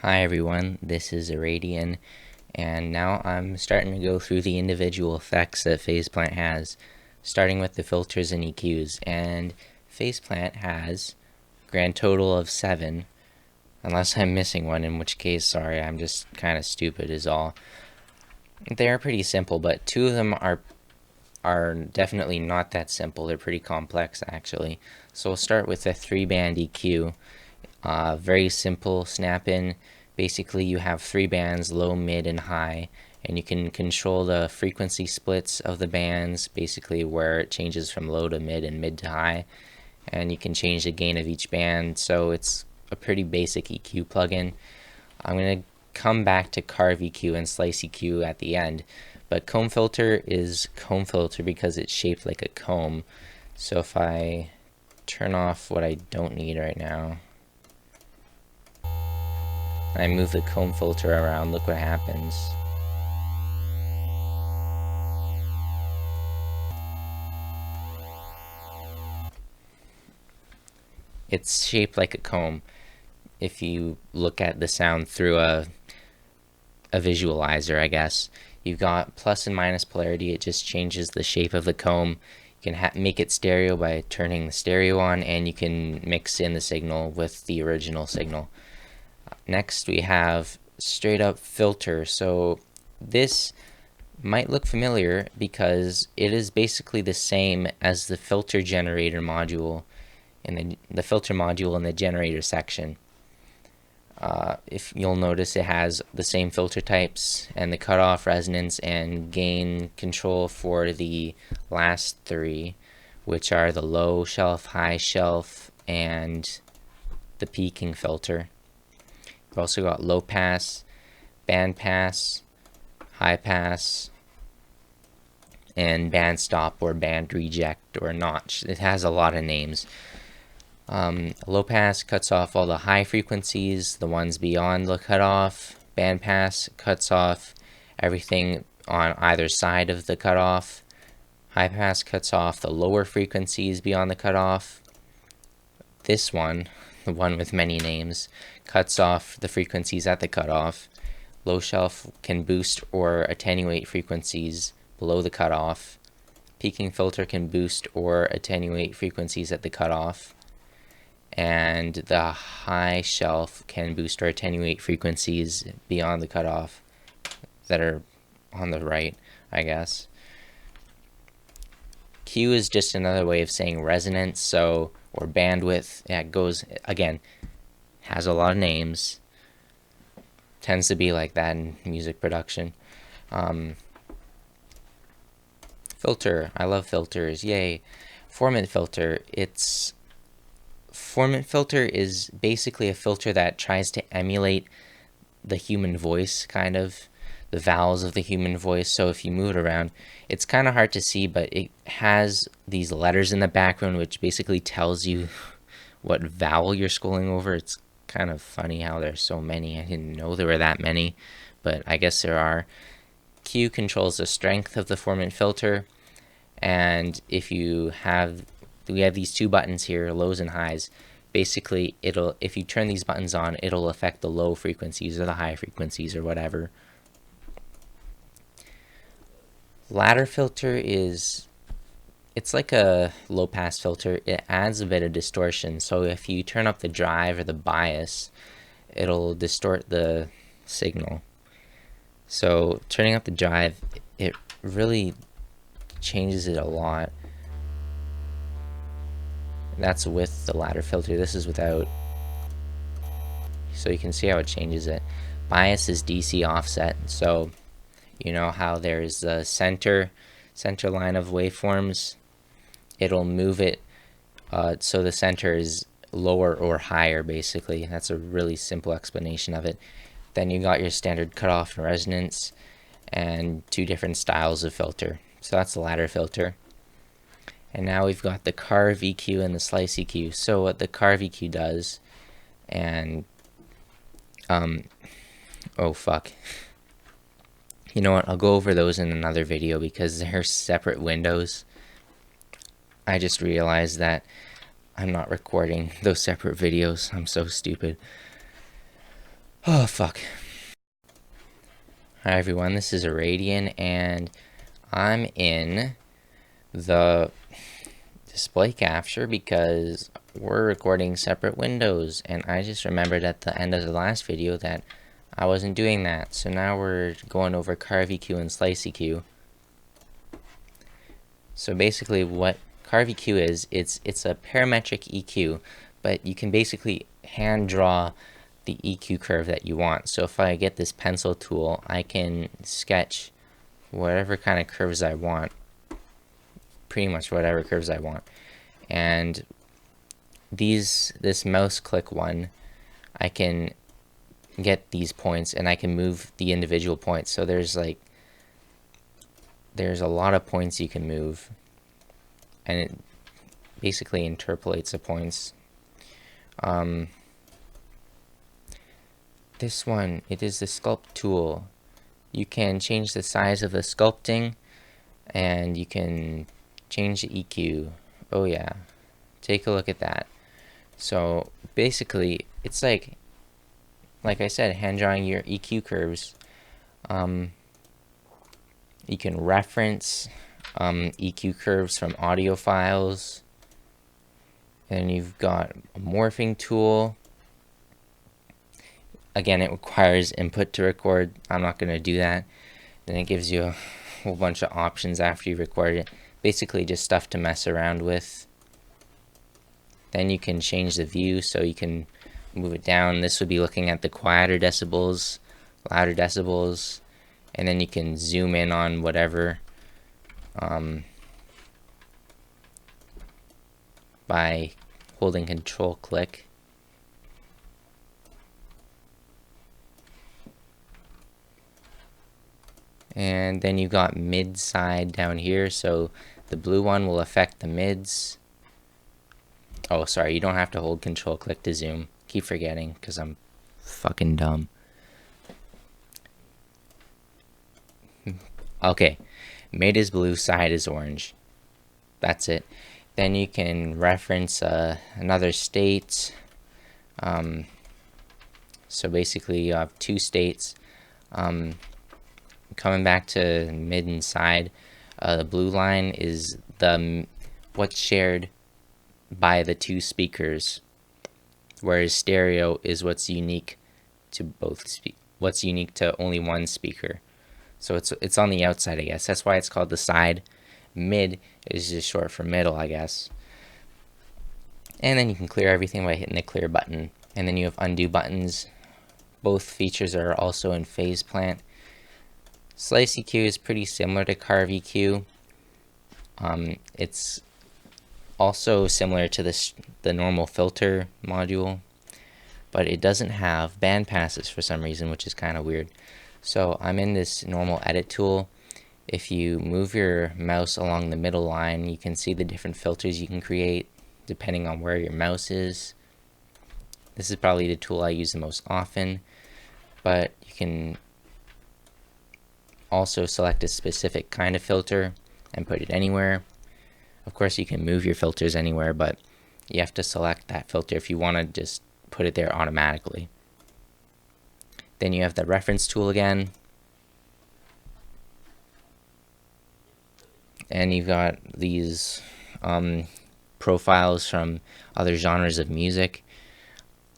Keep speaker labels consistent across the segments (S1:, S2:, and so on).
S1: Hi everyone, this is Iradian, and now I'm starting to go through the individual effects that Phaseplant has, starting with the filters and EQs. And Phaseplant has a grand total of 7, unless I'm missing one, in which case, sorry, I'm just kind of stupid is all. They're pretty simple, but 2 of them are definitely not that simple. They're pretty complex actually. So we'll start with the 3-band EQ. Very simple snap-in. Basically, you have 3 bands, low, mid, and high, and you can control the frequency splits of the bands, basically where it changes from low to mid and mid to high, and you can change the gain of each band. So it's a pretty basic EQ plugin. I'm going to come back to Carve EQ and Slice EQ at the end, but Comb Filter is Comb Filter because it's shaped like a comb. So if I turn off what I don't need right now, I move the comb filter around, look what happens. It's shaped like a comb if you look at the sound through a visualizer, I guess. You've got plus and minus polarity. It just changes the shape of the comb. You can make it stereo by turning the stereo on, and you can mix in the signal with the original signal. Next we have straight up filter. So this might look familiar because it is basically the same as the filter generator module in the filter module in the generator section. If you'll notice, it has the same filter types and the cutoff, resonance, and gain control for the last 3, which are the low shelf, high shelf, and the peaking filter. We've also got low pass, band pass, high pass, and band stop or band reject or notch. It has a lot of names. Low pass cuts off all the high frequencies, the ones beyond the cutoff. Band pass cuts off everything on either side of the cutoff. High pass cuts off the lower frequencies beyond the cutoff. This one, the one with many names, cuts off the frequencies at the cutoff. Low shelf can boost or attenuate frequencies below the cutoff. Peaking filter can boost or attenuate frequencies at the cutoff. And the high shelf can boost or attenuate frequencies beyond the cutoff that are on the right, I guess. Q is just another way of saying resonance, or bandwidth. It goes, again, has a lot of names. Tends to be like that in music production. Filter, I love filters, yay. Formant filter, Formant filter is basically a filter that tries to emulate the human voice, kind of, the vowels of the human voice. So if you move it around, it's kind of hard to see, but it has these letters in the background which basically tells you what vowel you're scrolling over. It's kind of funny how there's so many. I didn't know there were that many, but I guess there are. Q controls the strength of the formant filter, and if you have, we have these 2 buttons here, lows and highs. Basically, if you turn these buttons on, it'll affect the low frequencies or the high frequencies or whatever. Ladder filter it's like a low pass filter. It adds a bit of distortion. So if you turn up the drive or the bias, it'll distort the signal. So turning up the drive, it really changes it a lot. That's with the ladder filter. This is without. So you can see how it changes it. Bias is DC offset. So you know how there's the center line of waveforms. It'll move it so the center is lower or higher, basically. That's a really simple explanation of it. Then you got your standard cutoff and resonance and 2 different styles of filter. So that's the ladder filter. And now we've got the Carve EQ and the Slice EQ. So what the Carve EQ does, and oh fuck. You know what, I'll go over those in another video because they're separate windows. I just realized that I'm not recording those separate videos. I'm so stupid. Oh, fuck. Hi, everyone. This is Iradian, and I'm in the display capture because we're recording separate windows, and I just remembered at the end of the last video that I wasn't doing that. So now we're going over carve EQ and slice EQ. So basically what carve EQ is, it's a parametric EQ, but you can basically hand draw the EQ curve that you want. So if I get this pencil tool, I can sketch whatever kind of curves I want, pretty much whatever curves I want. And this mouse click one, I can get these points and I can move the individual points. So there's a lot of points you can move, and it basically interpolates the points. This one, it is the sculpt tool. You can change the size of the sculpting, and you can change the EQ. Oh yeah, take a look at that. So basically, it's like I said, hand drawing your EQ curves. You can reference EQ curves from audio files. And you've got a morphing tool. Again, it requires input to record. I'm not going to do that. Then it gives you a whole bunch of options after you record it. Basically just stuff to mess around with. Then you can change the view, so you can move it down. This would be looking at the quieter decibels, louder decibels, and then you can zoom in on whatever by holding control click. And then you've got mid side down here, so the blue one will affect the mids. Oh, sorry, you don't have to hold control click to zoom. Keep forgetting because I'm fucking dumb. Okay, mid is blue, side is orange. That's it. Then you can reference another state. So basically you have two states. Coming back to mid and side, the blue line is what's shared by the two speakers, whereas stereo is what's unique to what's unique to only one speaker. So it's on the outside, I guess. That's why it's called the side. Mid is just short for middle, I guess. And then you can clear everything by hitting the clear button. And then you have undo buttons. Both features are also in phase plant. Slice EQ is pretty similar to carve EQ. It's also similar to the normal filter module, but it doesn't have band passes for some reason, which is kind of weird. So I'm in this normal edit tool. If you move your mouse along the middle line, you can see the different filters you can create depending on where your mouse is. This is probably the tool I use the most often, but you can also select a specific kind of filter and put it anywhere. Of course, you can move your filters anywhere, but you have to select that filter if you want to just put it there automatically. Then you have the reference tool again. And you've got these profiles from other genres of music.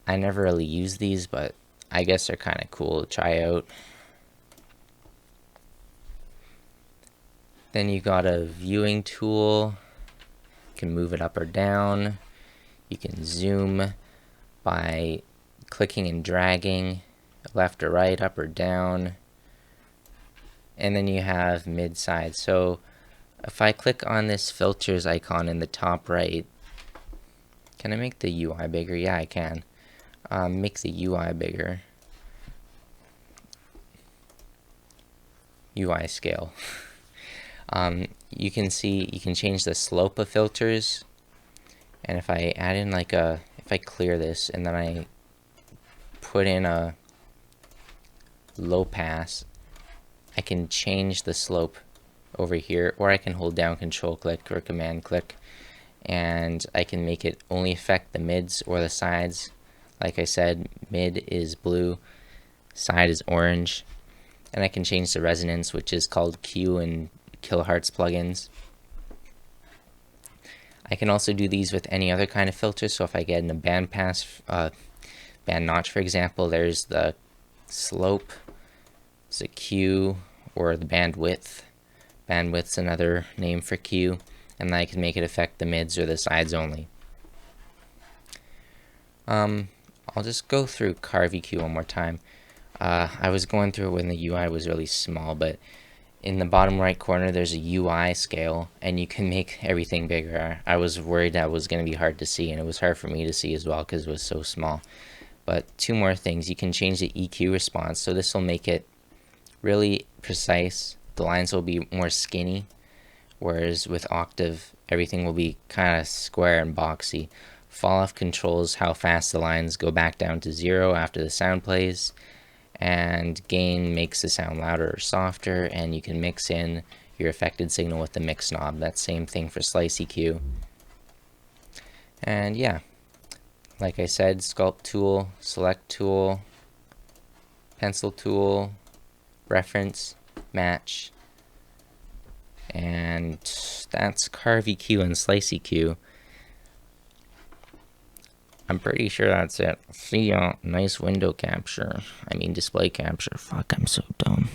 S1: I never really use these, but I guess they're kind of cool to try out. Then you got a viewing tool. You can move it up or down. You can zoom by clicking and dragging left or right, up or down. And then you have mid side. So if I click on this filters icon in the top right, can I make the UI bigger? Yeah, I can. Make the UI bigger. UI scale. You can see you can change the slope of filters, and if I add in if I clear this and then I put in a low pass, I can change the slope over here, or I can hold down control click or command click, and I can make it only affect the mids or the sides. Like I said, mid is blue, side is orange, and I can change the resonance, which is called Q in Kilohertz plugins. I can also do these with any other kind of filter. So if I get in a bandpass, band notch, for example, there's the slope, it's a Q, or the bandwidth. Bandwidth's another name for Q, and then I can make it affect the mids or the sides only. I'll just go through CarVQ one more time. I was going through it when the UI was really small, but in the bottom right corner there's a UI scale, and you can make everything bigger. I was worried that was going to be hard to see, and it was hard for me to see as well because it was so small. But two more things. You can change the EQ response, so this will make it really precise. The lines will be more skinny, whereas with Octave everything will be kind of square and boxy. Fall off controls how fast the lines go back down to 0 after the sound plays, and gain makes the sound louder or softer, and you can mix in your affected signal with the mix knob. That same thing for slice EQ. And yeah, like I said, sculpt tool, select tool, pencil tool, reference, match, and that's Carve EQ and Slice EQ. I'm pretty sure that's it. See ya. Nice window capture. I mean display capture. Fuck, I'm so dumb.